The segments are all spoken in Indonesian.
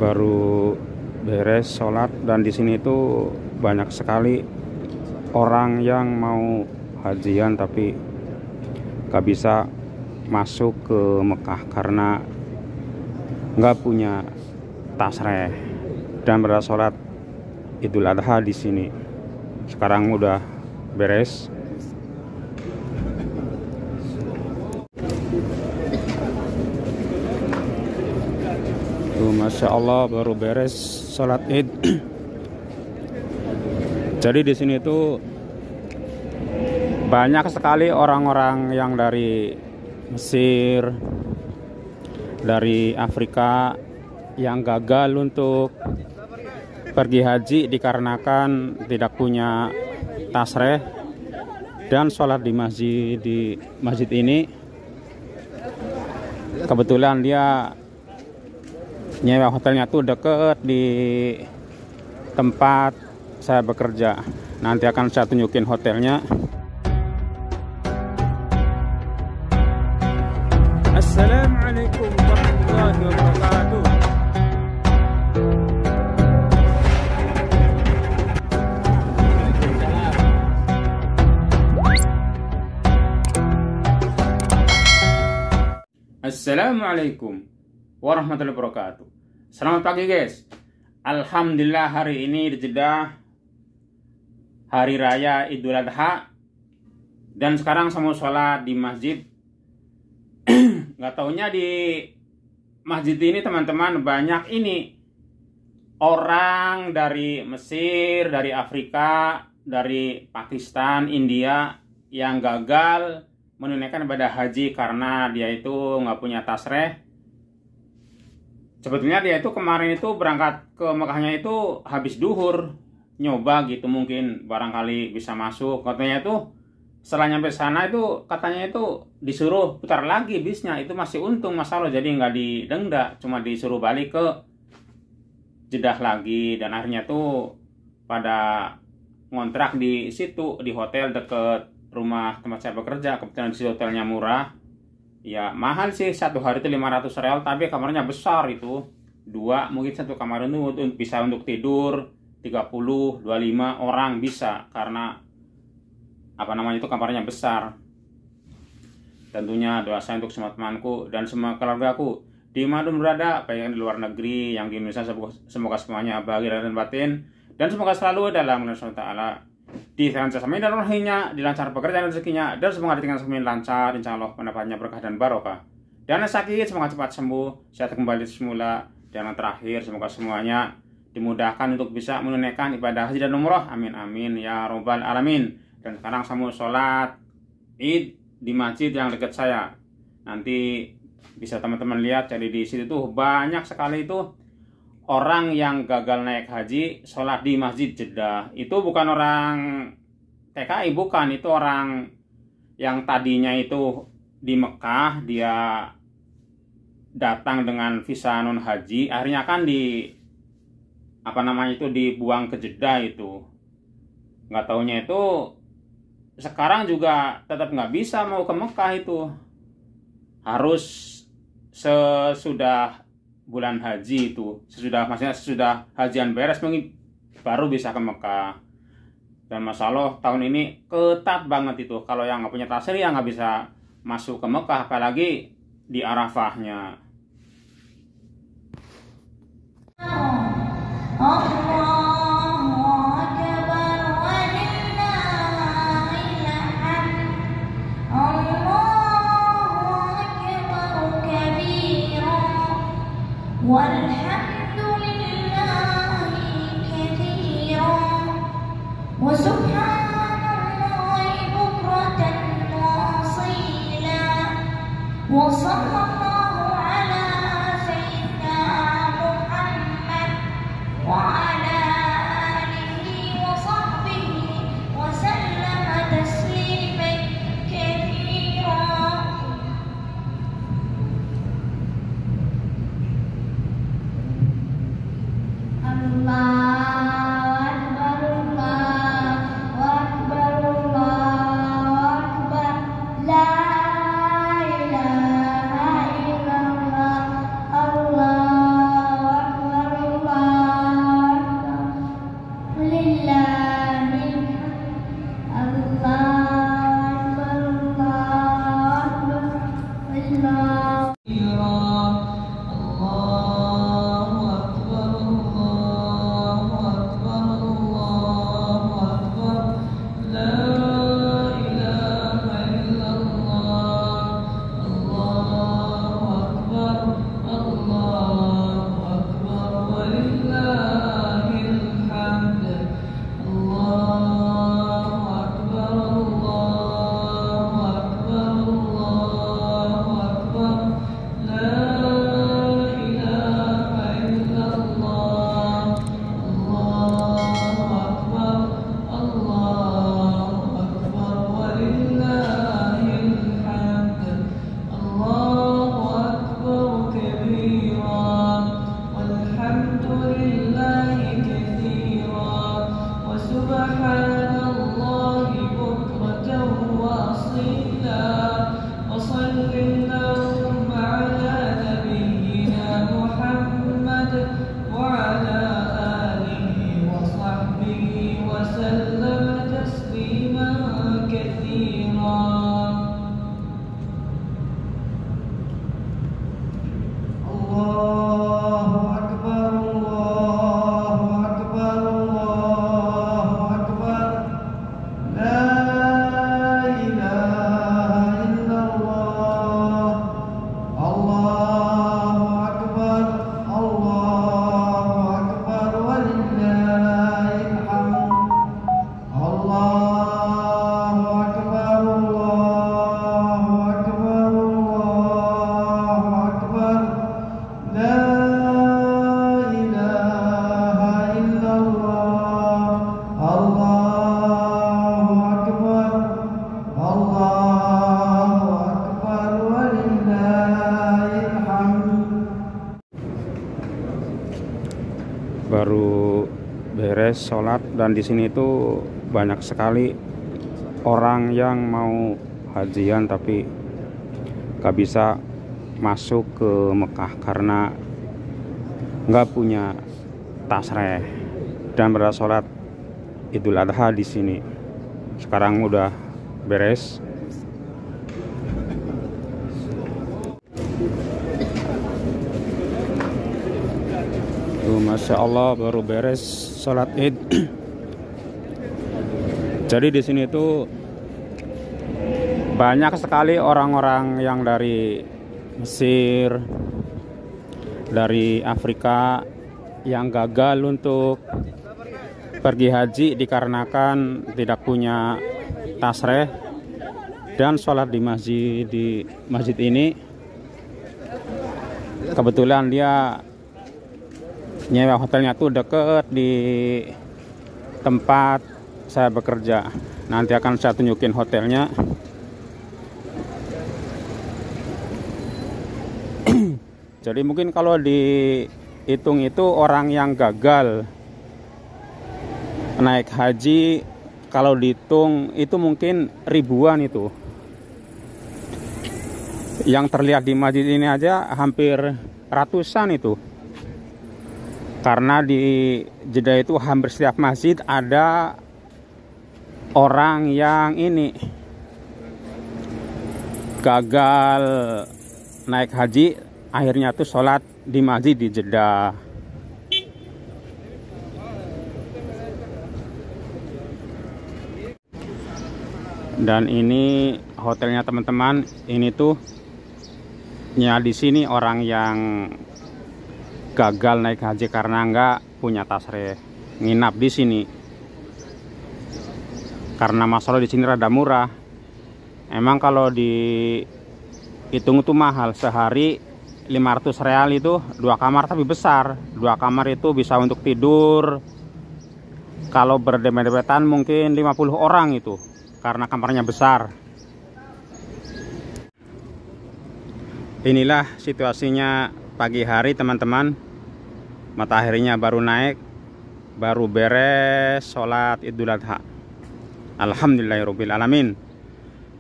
baru beres sholat, dan di sini tuh banyak sekali orang yang mau hajian tapi gak bisa masuk ke Mekah karena nggak punya tasreh dan berada sholat Idul Adha di sini. Sekarang udah beres. Masya Allah, baru beres sholat Id. Jadi di sini tuh banyak sekali orang-orang yang dari Mesir, dari Afrika yang gagal untuk pergi haji dikarenakan tidak punya tasreh dan sholat di masjid ini. Kebetulan dia nyewa hotelnya tuh deket di tempat saya bekerja. Nanti akan saya tunjukin hotelnya. Assalamualaikum warahmatullahi wabarakatuh. Assalamualaikum warahmatullahi wabarakatuh. Selamat pagi guys. Alhamdulillah hari ini di Jeddah hari raya Idul Adha, dan sekarang saya mau sholat di masjid. Nggak taunya di masjid ini teman-teman banyak ini orang dari Mesir, dari Afrika, dari Pakistan, India yang gagal menunaikan ibadah haji karena dia itu nggak punya tasreh. Sebetulnya dia itu kemarin itu berangkat ke Mekahnya itu habis duhur, nyoba gitu mungkin barangkali bisa masuk. Katanya itu setelah nyampe sana itu katanya itu disuruh putar lagi bisnya, itu masih untung masalah, jadi nggak didenda, cuma disuruh balik ke Jeddah lagi. Dan akhirnya tuh pada ngontrak di situ, di hotel deket rumah tempat saya bekerja. Kebetulan di situ hotelnya murah. Ya mahal sih, satu hari itu 500 rial, tapi kamarnya besar itu. Dua, mungkin satu kamar itu bisa untuk tidur 30, 25 orang bisa, karena apa namanya itu kamarnya besar. Tentunya doa saya untuk semua temanku dan semua keluargaku dimanapun berada, baik yang di luar negeri, yang di Indonesia, semoga semuanya bahagia dan batin, dan semoga selalu dalam naungan Allah, dilancarkan dan rohinya, dilancarkan pekerjaan rezekinya, dan semoga ditinggalkan semakin lancar, insya Allah pendapatnya berkah dan barokah. Dan yang sakit semoga cepat sembuh, sehat kembali semula. Dan yang terakhir semoga semuanya dimudahkan untuk bisa menunaikan ibadah haji dan umroh. Amin amin ya robbal alamin. Dan sekarang saya mau sholat Id di masjid yang dekat saya. Nanti bisa teman-teman lihat, jadi di situ tuh banyak sekali itu orang yang gagal naik haji sholat di masjid Jeddah. Itu bukan orang TKI, bukan, itu orang yang tadinya itu di Mekah, dia datang dengan visa non haji, akhirnya kan dibuang ke Jeddah itu. Nggak taunya itu sekarang juga tetap nggak bisa mau ke Mekah, itu harus sesudah bulan haji itu, sesudah hajian beres mungkin baru bisa ke Mekah. Dan masalah tahun ini ketat banget itu, kalau yang nggak punya tasreh ya nggak bisa masuk ke Mekah, apalagi di Arafahnya. baru beres sholat, dan di sini tuh banyak sekali orang yang mau hajian tapi gak bisa masuk ke Mekah karena nggak punya tasreh dan berada sholat Idul Adha di sini. Sekarang udah beres. Masya Allah, baru beres sholat Id. Jadi di sini tuh banyak sekali orang-orang yang dari Mesir, dari Afrika yang gagal untuk pergi haji dikarenakan tidak punya tasreh dan sholat di masjid ini. Kebetulan dia nyewa hotelnya tuh deket di tempat saya bekerja. Nanti akan saya tunjukin hotelnya. Jadi mungkin kalau dihitung itu orang yang gagal naik haji, kalau dihitung itu mungkin ribuan itu. Yang terlihat di masjid ini aja hampir ratusan itu. Karena di Jeddah itu hampir setiap masjid ada orang yang ini gagal naik haji, akhirnya tuh sholat di masjid di Jeddah. Dan ini hotelnya teman-teman. Ini tuh ya di sini orang yang gagal naik haji karena nggak punya tasreh nginap di sini. Karena masalah di sini rada murah. Emang kalau dihitung itu mahal, sehari 500 real itu 2 kamar tapi besar. 2 kamar itu bisa untuk tidur. Kalau berdempet-dempetan mungkin 50 orang itu karena kamarnya besar. Inilah situasinya pagi hari teman-teman. Mataharinya baru naik, baru beres sholat Idul Adha. Alhamdulillahirobbilalamin.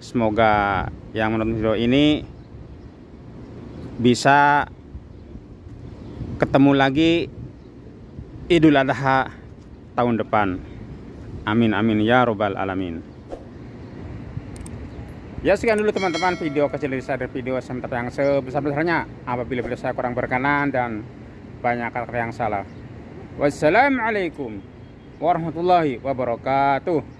Semoga yang menonton video ini bisa ketemu lagi Idul Adha tahun depan. Amin amin ya robbal alamin. Ya sekian dulu teman-teman video kecil dari saya, video sementara yang sebesar-besarnya. Apabila video saya kurang berkenan dan banyak kata yang salah. Wassalamualaikum warahmatullahi wabarakatuh.